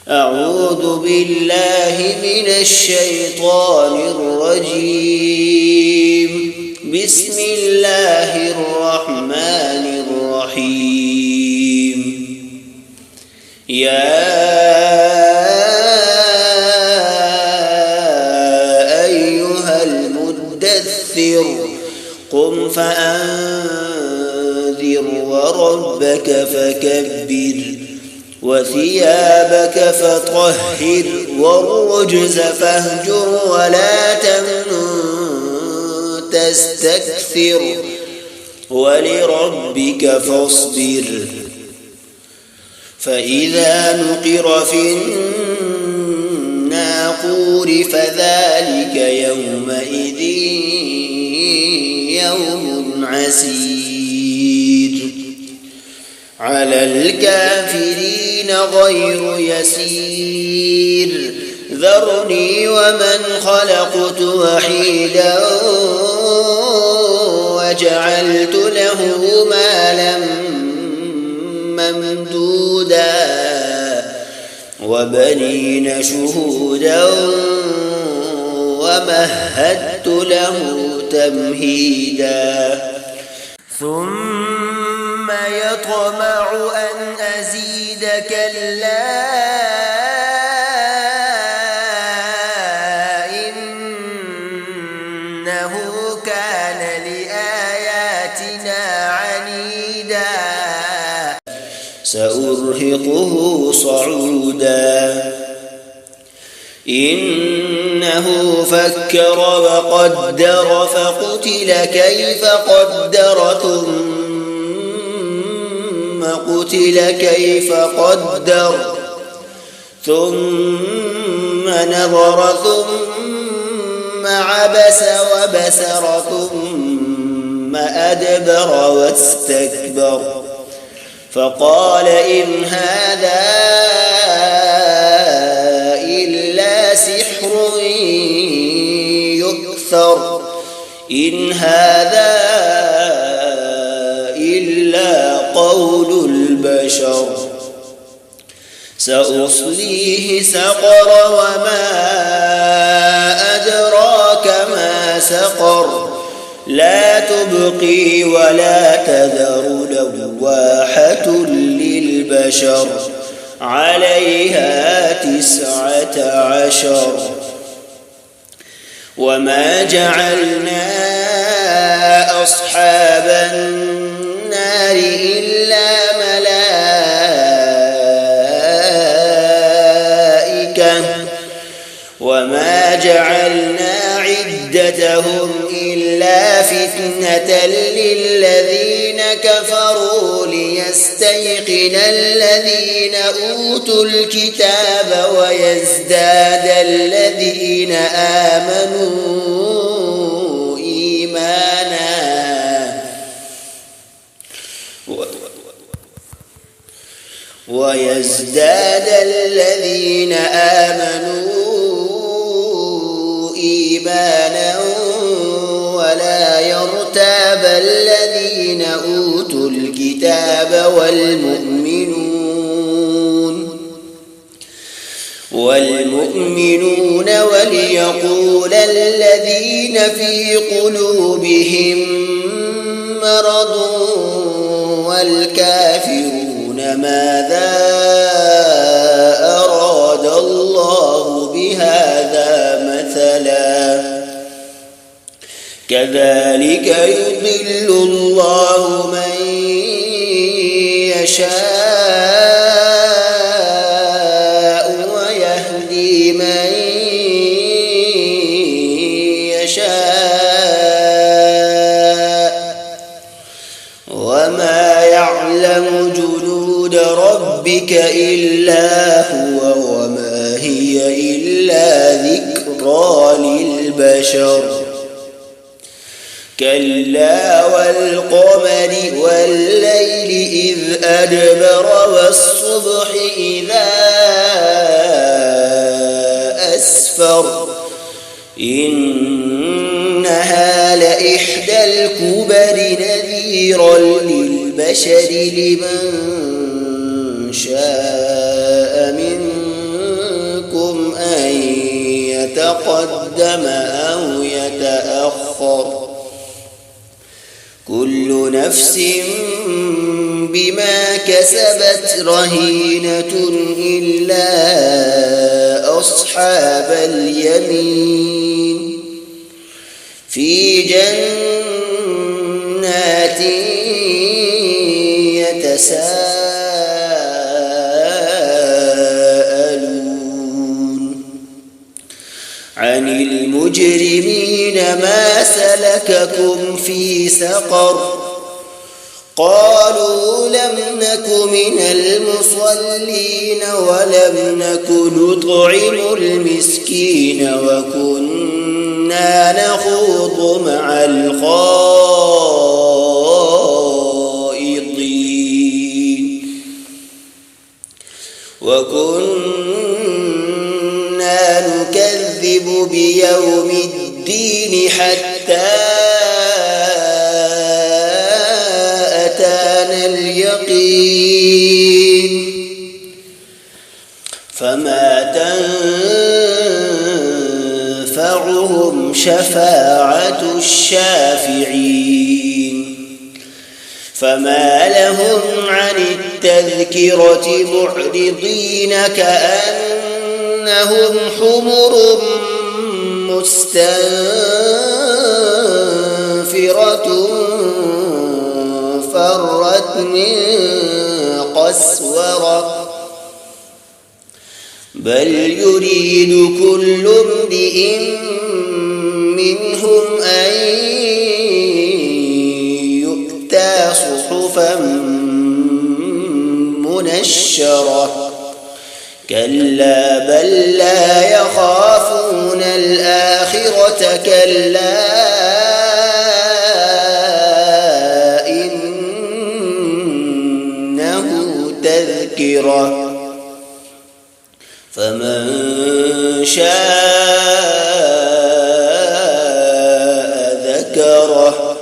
أعوذ بالله من الشيطان الرجيم. بسم الله الرحمن الرحيم. يا أيها المدثر قم فأنذر وربك فكبر وثيابك فطهر والرجز فاهجر ولا تمنن تستكثر ولربك فاصبر. فإذا نقر في الناقور فذلك يومئذ يوم عسير على الكافرين غير يسير. ذرني ومن خلقت وحيدا وجعلت له مالا ممدودا وبنين شهودا ومهدت له تمهيدا ثم يطمع أن أزيد كلا إنه كان لآياتنا عنيدا سأرهقه صعودا إنه فكر وقدر فقتل كيف قدر ثم قتل كيف قدر ثم نظر ثم عبس وبسر ثم أدبر واستكبر فقال إن هذا إلا سحر يؤثر إن هذا إلا قول البشر سأصليه سقر وما أدراك ما سقر لا تبقي ولا تذر لواحة للبشر عليها 19 وما جعلنا أصحاب النار إلا ملائكة وما جعلنا عدتهم إلا فتنة للذين كفروا ليستيقن الذين أوتوا الكتاب ويزداد الذين آمنوا إيمانا ويزداد الذين آمنوا إيمانا ولا يرتاب الذين أوتوا الكتاب والمؤمنون وليقول الذين في قلوبهم مرض والكافرون ماذا أراد الله بهذا مثلا كذلك يضل الله من يشاء ويهدي من يشاء وما يعلم جنود ربك إلا هو وما هي إلا ذكرى للبشر كلا والقمر والليل إذ أدبر والصبح إذا أسفر إنها لإحدى الكبر نذيرا للبشر لمن شاء منكم يتقدم أو يتأخر كل نفس بما كسبت رهينة إلا أصحاب اليمين في جنات يتساءلون عن المجرمين ما سلككم في سقر قالوا لم نك من المصلين ولم نك نطعم المسكين وكنا نخوض مع الخائضين وكنا نكذب بيوم الدين حتى أتانا اليقين فما تنفعهم شفاعة الشافعين فما لهم عن التذكرة معرضين كأنهم حمر مستنفرة فرت من قسورة بل يريد كل امرئ منهم أن يؤتى صحفا منشرة كلا بل لا يخافون الآخرة كلا إنه تذكرة فمن شاء ذكره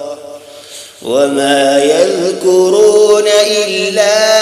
وما يذكرون إلا